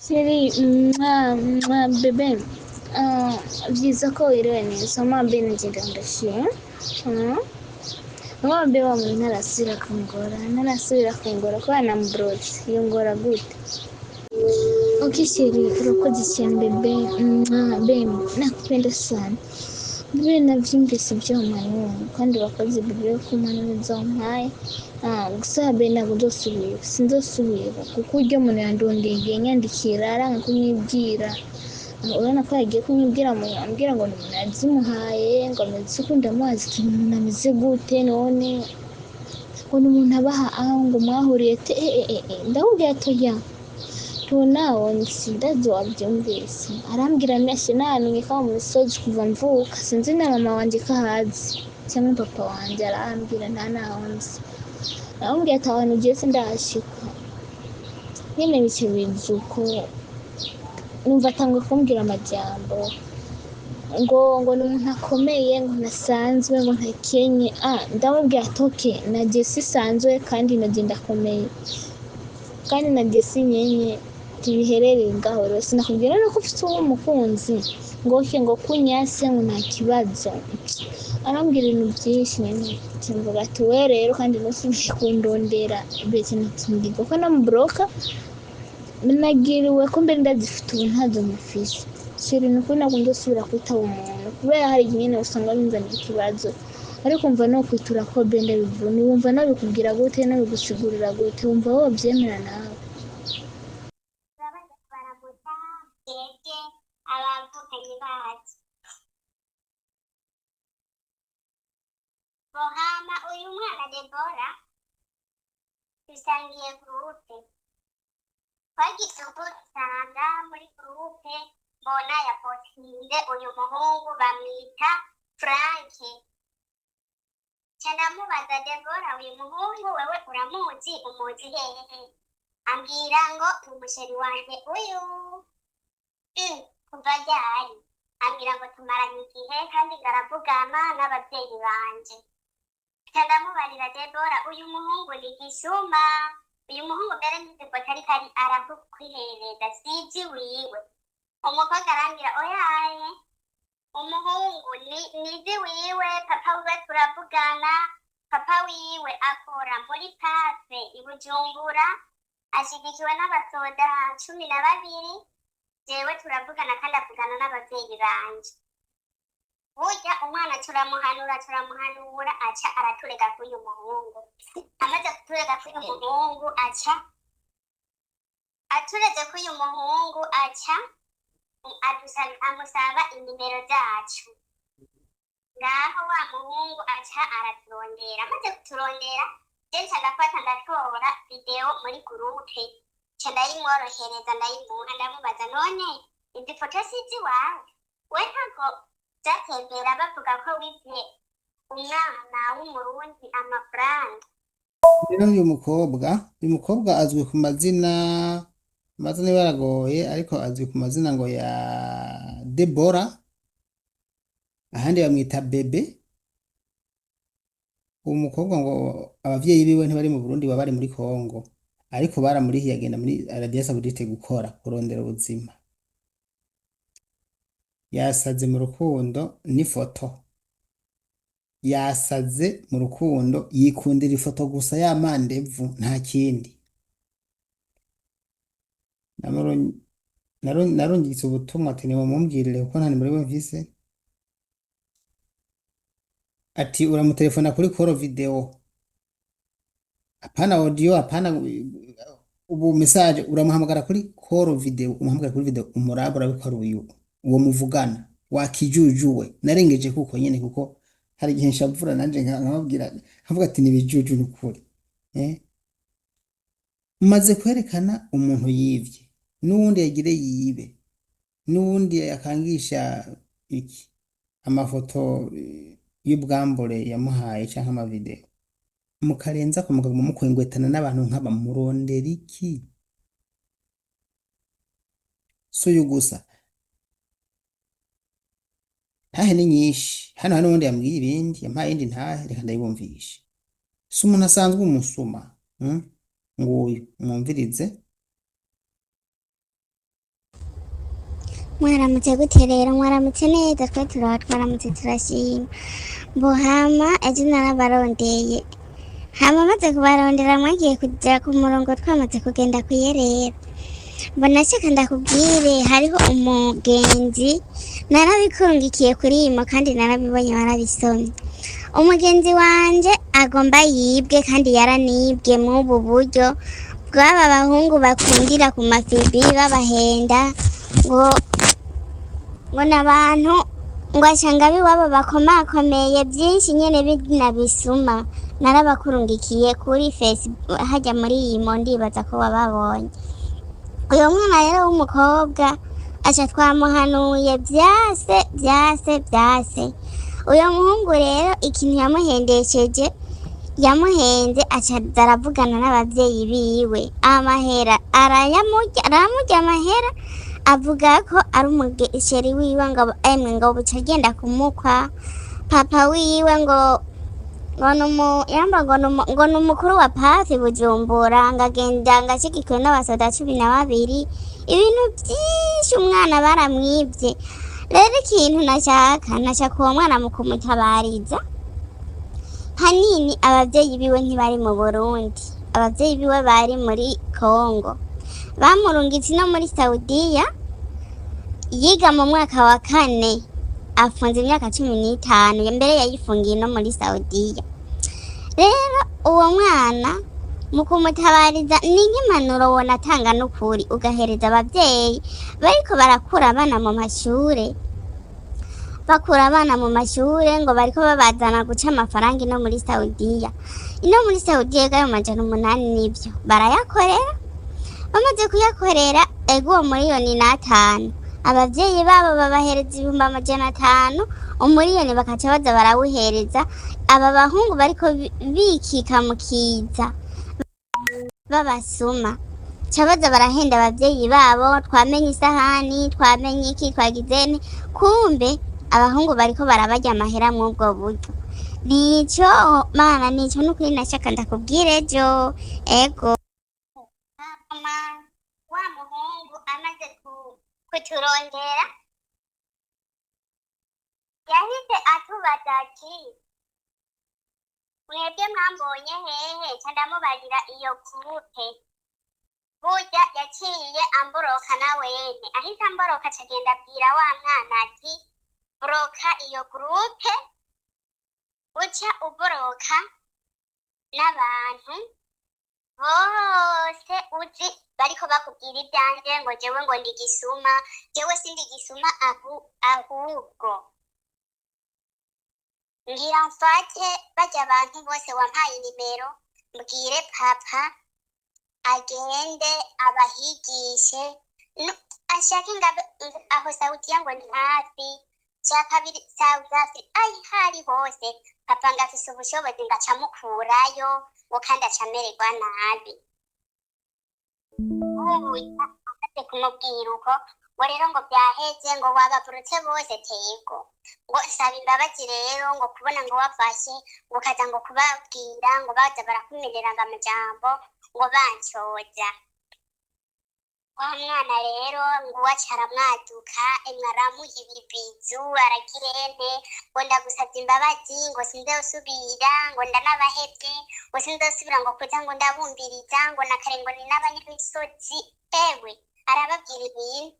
Siri, bebe, byiza ko wiriwe neza mwambe nagenda ndashima mwambe wa muntu ntarasubira kungora kubera namubrose yongora gute. Okay Siri, urakoze cyane bebe, bebe nakupenda sana bebe, navyumvise ibyo mpanuro kandi urakoze bebe ko impanuro zampaye. Gusa bebe ntabwo sinzosubira kuko urya muntu yandondeye nyandikira aranga kunyibwira. Urabona ko yagiye kunyibwira ambwira ngo ni umuntu yazimuhaye ngo ameze uko ndamuzi umuntu ameze gute none ngo ni umuntu abaha ngo mwahuriye te ndamubwira toya tunawo ndazi wabyumvise arambwira meshe nanumye ko mu misozi kuva mvuka sinzi na mama wanje ko ahazi cyangwa papa wanje arambwira nta naho nzi arambwira ati ahantu ugiye sindahashika nyine bice bizuko numva atangwa kumbwira amajambo ngo ni umuntu akomeye ngo nasanzwe ngo ntakenye ndamubwira ati oke nagiye sisanzwe kandi nagiye ndakomeye kandi nagiye sinyenye tibiherereye ngaho rero sinakubwira no ko ufite uwo mukunzi ngo oke ngo kunyase ngo nta kibazo arambwira ibintu byinshi nyine kimvuga ati we rero kandi nusubije kundondera bece nakimbirwa ko namubroka nagiriwe ko mbere ndazifite ubu ntazo mufise Siri ni ukuri ntabwo ndosubira kwitaba umuntu kubera hari igihe nyine usanga binzaniye ikibazo ariko umva no kwitura ko bende bivuna wumva nabikubwira gute nabigusigurira gute wumva wobyemera nawe. baramuta twebwe abavukanye bacu bohama uyu mwana Debora dusangiye gurupe twagize ubwo dusanga muri gurupe mbona yapostinze uyu muhungu bamwita Franke ndamubaza Debora uyu muhungu wewe uramuzi umuzi hehe ambwira ngo ni umusheri wanjye uyu kuva ryari ambwira ngo tumaranye igihe kandi ngaravugana n'ababyeyi banje ndamubarira Debora uyu muhungu ni gisuma uyu muhungu mbere n'izifoto ariko arakwihereza sivyi wiwe umukobwa arambwira oyaye umuhungu nizi wiwe papa wiwe turavugana papa wiwe akora muri pafe i Bujumbura ashigikiwe n'abasoda 12 jewe turavugana kandi avugana n'abavyeyi banje burya umwana turamuhanura aca araturega k'uyu muhungu amaze kuturega k'uyu muhungu aca atureze k'uyu muhungu aca amusaba inimero zacu ngaho wa muhungu aca araturondera amaze kuturondera je nca ndafata ndatora video muri gurupe nca ndayimworohereza ndayimuha ndamubaza none izi foto sizi wawe we ntabwo byatembera bavuga ko wivye umwana w'umurundi amafaranga. Rero uyu mukobwa azwi ku amazina yaragoye ariko azwi ku mazina ngo ya Debora ahandi bamwita Bebe. Uwo mukobwa ngo abavyeyi biwe ntibari mu Burundi bari muri Kongo ariko baramurihiye agenda muri Arabia Saudite gukora kurondera ubuzima. Yasaze mu rukundo n'ifoto, yasaze mu rukundo yikundira ifoto gusa y'amandevu nta kindi. narungitse ubutumwa ati nimumumbwirire kuko nta nimero mfise, ati uramutelefona kuri call video apana audio apana ubu message, uramuhamagara kuri call video, umuhamagara kuri video umurabura biko ari uwo muvugana wakijujuwe. Narengeje kuko nyene kuko hari igihe nshavura nanje nkababwira nkavuga ati nibijuju n'ukuri maze kwerekana umuntu yivye n'uwundi yagire yibe n'uwundi yakangisha iki amafoto y'ubwambure yamuhaye canke amavideo mukarenza ko mugabo mukwengwetana n'abantu nk'aba murondera iki suyu gusa ntahe ni nyinshi hano n'uwundi yambwiye ibindi yampaye indi ntahe reka ndayibumvishe si umuntu asanzwe umusuma nguyu mwumvirize. mwaramutse gute rero? Mwaramutse neza? Twe twaramutse turashima. Mbo hama ejo narabarondeye, hama maze kubarondera mwagiye kuja ku murongo twamaze kugenda kuyerera. Mbona shaka ndakubwire hariho umugenzi narabikurungikiye kuri imo kandi narabibonye warabisomye. Umugenzi wanje agomba yibwe kandi yaranibwe mw'ubu buryo bw'aba bahungu bakundira ku mafibi babahenda ngo n'abantu ngo ashanga biwabo bakomakomeye byinshi nyene binabisuma. Narabakurungikiye kuri Facebook hajya muri iyi mo ndibaza ko wababonye. Uyo mwana rero w'umukobwa aca twamuhanuye vyase. Uyo muhungu rero ikintu yamuhendesheje yamuhenze aca aravugana n'abavyeyi biwe, amahera aramurya amahera, avuga ko ari umugesheri wiwe ngo emwe ngo buca agenda kumukwa. Papa wiwe ngo n'umukuru wa pafi Bujumbura ngagenda ngashigikiwe n'abasoda 12. Ibintu vyinshi umwana baramwivye. Rero ikintu nashaka uwo mwana mu kumutabariza, hanini abavyeyi biwe ntibari mu Burundi, abavyeyi biwe bari muri Kongo. Bamurungitse no muri Saudiya, yiga mu mwaka wa 4, afunze imyaka 15, mbere yayifungiye no muri Saudiya. Rero uwo mwana mu kumutabariza ni nk'impanuro wonatanga n'ukuri ugahereza abavyeyi bariko barakura abana mu mashure, ngo bariko babazana guca amafaranga ino muri Saudiya. Ino muri Saudiya gayo 800 nivyo barayakorera. Bamaze kuyakorera ego uwo miliyoni n'5, abavyeyi babo babahereza 500,000, umuliyoni bakaca baza barawuhereza aba bahungu bariko bikika mukiza babasuma. Cabaza barahenda abavyeyi babo, twamenye isahani, twamenye iki, twagizene, kumbe abahungu bariko barabarya amahera mw'ubwo buryo. Nico mana, nico nukuri nashaka ndakubwire ejo. Ego Mama wa muhungu amaze kuturondera yahise atubaza ati mwebwe mwambonye hehe? Ca ndamubarira iyo gurupe. Burya yaciye amboroka nawene, ahise amboroka acagenda abwira wa mwana ati boroka iyo gurupe, uca uboroka n'abantu bose uzi bariko bakubwira ivyanje ngo jewe ngo ndi gisuma. Jewe sindi gisuma, ahubwo ngira mfate barya abantu bose wampaye inimero, mbwire papa agende abahigishe, ashake aho Saudiya ngo ni hafi, ca kabiri South Africa, hari hose papa ngafise ubushobozi ngaca mukurayo ngo kandi acamererwa nabi. Amaze kumubwira uko ngo rero ngo byaheze, ngo wababurutse bose tego, ngo saba imbabazi rero ngo kubona ngo wafashe ngo kaza ngo kubabwira ngo baza barakumerera ngo amajambo ngo bancoza. Wa mwana rero ngo wacara mwaduka, emwe aramuha ibibizu aragirente, ngo ndagusavye imbabazi, ngo sinzosubira, ngo ndanabahebwe, ngo sinzosubira ngo kuza ngo ndabumbiriza, ngo nakare ngo ni n'abanyamisozi. Ewe arababwira ibintu.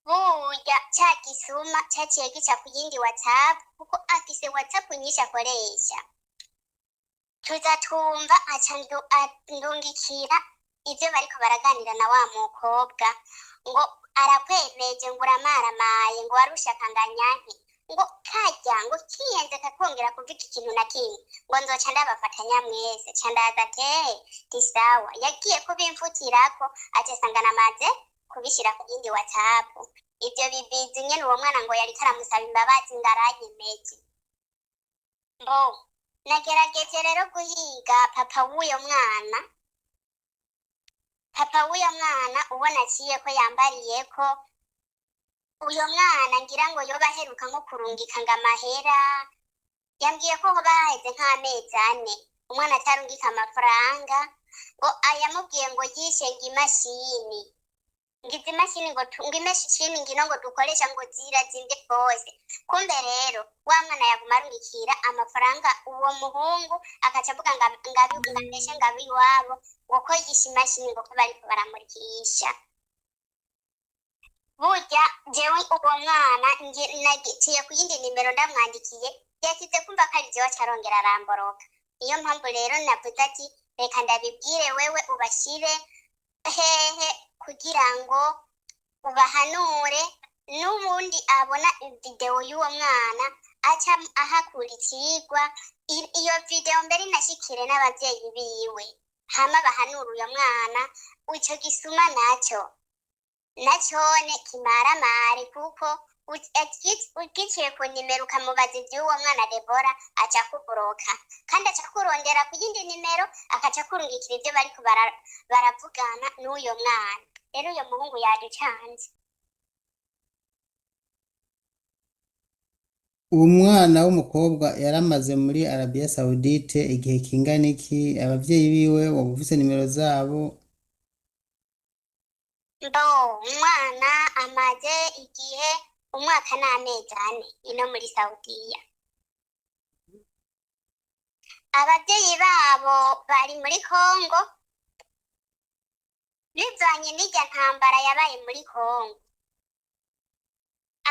Burya ca gisuma caciye gica ku yindi WhatsApp, kuko afise WhatsApp nyinshi akoresha. Tuza twumva aca ndungikira ivyo bariko baraganira na wa mukobwa, ngo arakwemeje ngo uramaramaye, ngo warushaka nganyanke, ngo karya ngo kiyenze kakongera kuvuga ikintu na kimwe ngo nzoca ndabafatanya mwese. Ca ndaza ti sawa, yagiye kubimfutirako aca sanga namaze kubishira ku yindi WhatsApp. Ivyo bibizi nyene uwo mwana ngo yariko aramusaba imbabazi ngo aranyemeje. Mbo nagerageje rero guhiga papa w'uyo mwana, ubona aciye ko yambariye ko uyo mwana ngira ngo yoba aheruka nko kurungika ngo amahera. Yambwiye ko hoba haheze nk'amezi 4 umwana atarungika amafaranga, ngo ayamubwiye ngo yishe ngo imashini, ngize imashini ngo imashini ngino ngo dukoresha ngo zirazimvye rwose. Kumbe rero wa mwana yaguma arungikira amafaranga uwo muhungu akaca avuga ngabeshe ngabi iwabo ngo ko yishe imashini ngo ko bariko baramurikisha. Burya jewe uwo mwana naciye ku yindi nimero ndamwandikiye yakize kumva ko ari jewe acarongera aramboroka. Niyo mpamvu rero navuze ati reka ndabibwire wewe ubashire hehe kugira ngo ubahanure, n'ubundi abona video y'uwo mwana aca ahakura ikigwa. Iyo video mbere inashikire n'abavyeyi biwe hama bahanura uyo mwana. Ico gisuma nacone kimaramare kuko ugiciye ku nimero ukamubaza ivy'uwo mwana Debora aca kuburoka kandi aca kurondera ku yindi nimero akaca kurungikira ivyo bariko baravugana n'uyo mwana. Rero uyo muhungu yaducanze. uwo mwana w'umukobwa yaramaze muri Arabia Saudite igihe kingana iki? Abavyeyi biwe waba ufise nimero zabo? Umwana amaze igihe umwaka n'amezi 4 ino muri Saudiya. Abavyeyi babo bari muri Kongo bivanye n'irya ntambara yabaye muri Kongo.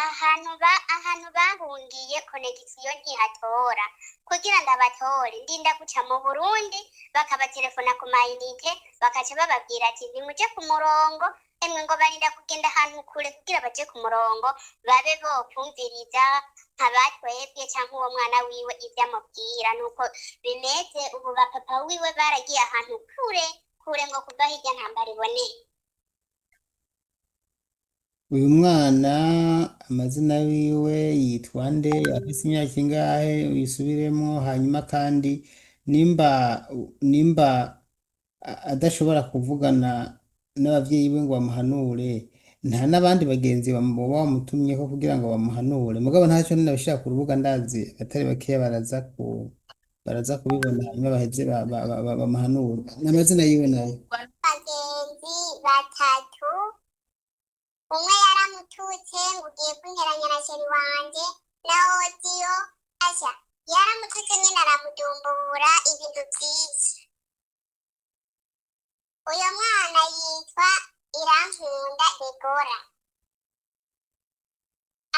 Ahantu bahungiye konegisiyo ntihatora. Kugira ngo abatore ndinda guca mu Burundi bakabaterefona ku mayinite bakaca bababwira ati nimuje ku murongo. Emwe ngo barinda kugenda ahantu kure kugira baje ku murongo babe bokumviriza nkabatwebwe canke uwo mwana wiwe ivyo amubwira. Nuko bimeze ubu bapapa wiwe baragiye ahantu kure ngo kuva hirya ntambara iboneye. Uyu mwana amazina wiwe yitwa nde? Afise imyaka ingahe? Uyisubiremo. Hanyuma kandi nimba adashobora kuvugana n'abavyeyi be ngo bamuhanure, nta n'abandi bagenzi boba bamutumyeko kugira ngo bamuhanure? Mugabo ntaco ninabishira ku rubuga ndazi abatari bakeya baraza kubibona hanyuma baheze bamuhanure. N'amazina yiwe nayo Bagenzi batatu, umwe yaramututse ngo ugiye kunteranya na sheri wanje na Odiyo. Asha yaramututse nyene aramudumbura ibintu vyinshi. Uyo mwana yitwa Irankunda Debora,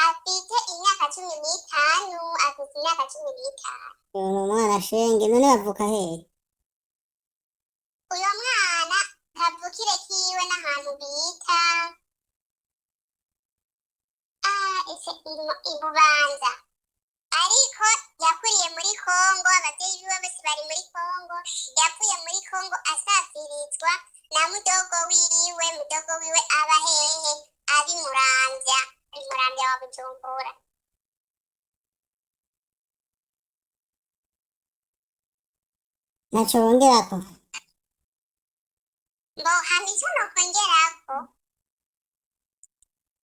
afite imyaka 15. Afite imyaka 15. Uyu mwana shenge none bavuka hehe? Uyo mwana kavukire kiwe n'ahantu bita Ibubanza, ariko yakuriye muri Kongo. Abavyeyi biwe bose bari muri Kongo. Yavuye muri Kongo asafirizwa na mudogo wiwe aba hehe? Abi Muramvya wa Bujumbura. Naco wongerako? Hamico nokongerako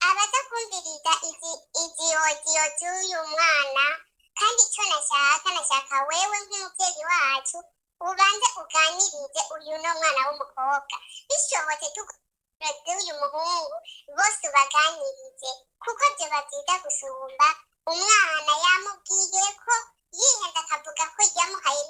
abaza kumviriza izi odiyo z'uyu mwana, kandi ico nashaka wewe nk'umuvyeyi wacu ubanze uganirize uyu no mwana w'umukobwa. Bishobotse uyu muhungu bose ubaganirize kuko vyo bavyiza gusumba. Umwana yamubwiye ko yihenda akavuga ko yamuhaye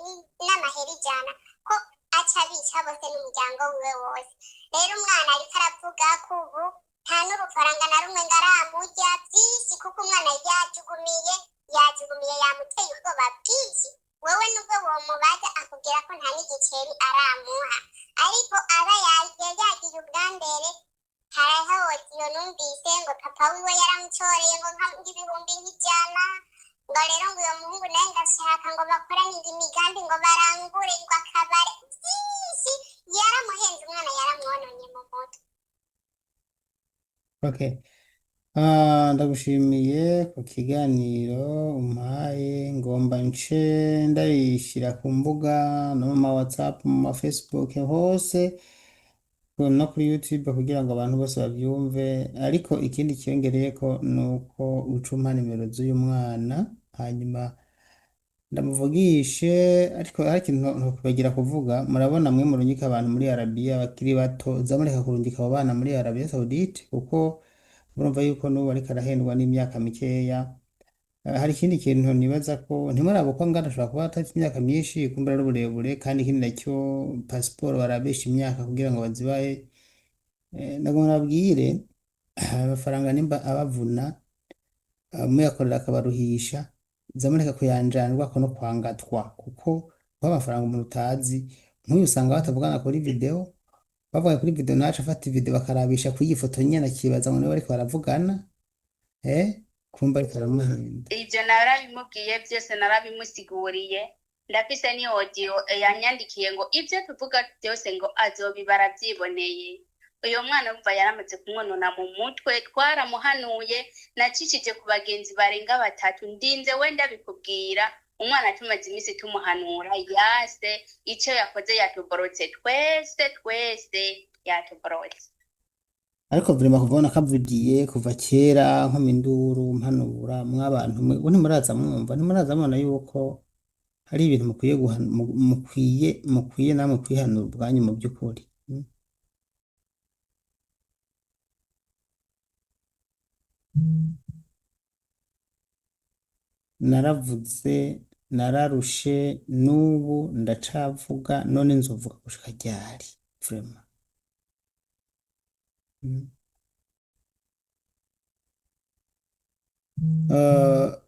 n'amahera 100 ko aca bica bose n'umuryango wiwe wose. Rero umwana ariko aravuga ko ubu nta n'urufaranga na rumwe ngaramurya vyinshi kuko umwana yajugumiye yamuteye ubwoba bwinshi. Wewe nubwo womubaza akubwira ko nta n'igiceri aramuha, ariko aba yagiye ubwa mbere. Hariho odiyo numvise ngo papa wiwe yaramucoreye ngo nk'ibihumbi 100. Ngo rero ngo uyo muhungu nawe ngashaka ngo bakorane imigambi ngo barangure ngo akabare vyinshi. Yaramuhenze umwana, yaramwononye mu mutwe. Okay. Ndagushimiye ku kiganiro umpaye. Ngomba nce ndayishira ku mbuga no mu WhatsApp, mu Facebook hose no kuri YouTube kugira ngo abantu bose bavyumve. Ariko ikindi cyongereyeko nuko ucumpa nimero z'uyu mwana hanyuma ndamuvugishe, ariko hari ikintu nokwibagira kuvuga. Murabona mwe murungika abantu muri Arabiya bakiri bato, zamureka kurungika abo bana muri Arabiya Saudite, kuko murumva yuko n'ubu ariko arahendwa n'imyaka mikeya. Hari ikindi kintu nibaza ko ntimuraba uko angana, ashobora kuba atafite imyaka myinshi, kumbura ari uburebure, kandi ikindi nacyo pasiporo barabesha imyaka kugira ngo bazibahe. Nagomba nababwire amafaranga nimba abavuna, muyakorera akabaruhisha, zamureka kuyanjanirwa ko no kwangatwa, kuko kuba amafaranga umuntu utazi, nk'uyu usanga batavugana kuri video, bavuga kuri video naca afata video bakarabisha kuri iyi foto nyene, akibaza ngo nibo bariko baravugana, kumva ariko aramuhenda. Ivyo narabimubwiye byose, narabimusiguriye, ndafise ni audio yanyandikiye ngo ivyo tuvuga byose ngo azobibara byiboneye. Uyo mwana umva yaramaze kumwonona mu mutwe, twaramuhanuye, nacishije ku bagenzi barenga batatu, ndinze wenda bikubwira. Umwana tumaze imisi tumuhanura, yase ico yakoze yatuborotse, twese yatuborotse. Ariko vrema kuvona kavugiye kuva kera nk'iminduru mpanura mw'abantu mwe, ntimuraza mwumva, ntimuraza mubona yuko hari ibintu mukwiye namwe kwihanura ubwanyu mu by'ukuri. Naravuze, nararushe, n'ubu ndacavuga, none nzovuga gushika ryari vrema.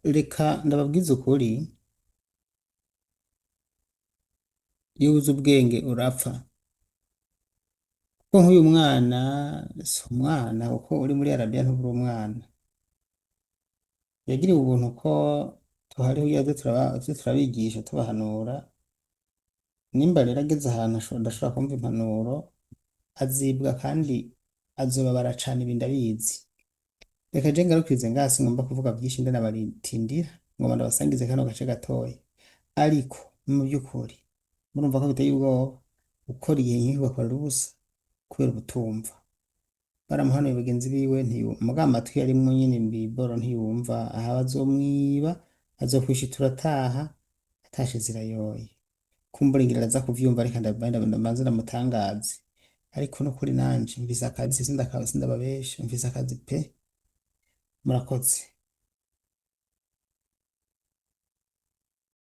Reka ndababwiza ukuri, iyo ubuze ubwenge urapfa. Kuko nk'uyu mwana si umwana, kuko uri muri Arabiya ntuburi umwana. Yagiriwe ubuntu ko tuhariho iyo turabigisha tubahanura, nimba rero ageze ahantu adashobora kumva impanuro, azibwa kandi azobabara cane, ibi ndabizi. Reka je ngarukirize ngasi, ngomba kuvuga byinshi ndanabaritindira, ngomba ndabasangize kano gace gatoya. Ariko mu by'ukuri murumva ko biteye ubwoba gukora igihe nk'iki ugakorera ubusa kubera ubutumva. Baramuhanuye bagenzi biwe ntiyumva, muga amatwi yarimwo nyene imbiboro ntiyumva. Aha bazomwiba, azokwishitura ataha, atashe zirayoye. Kumbura ngira araza kuvyumva, ariko ndabanza ndamutangaze. Ariko nukuri nanje mfise akazi, sindababesha, mfise akazi pe. Murakoze.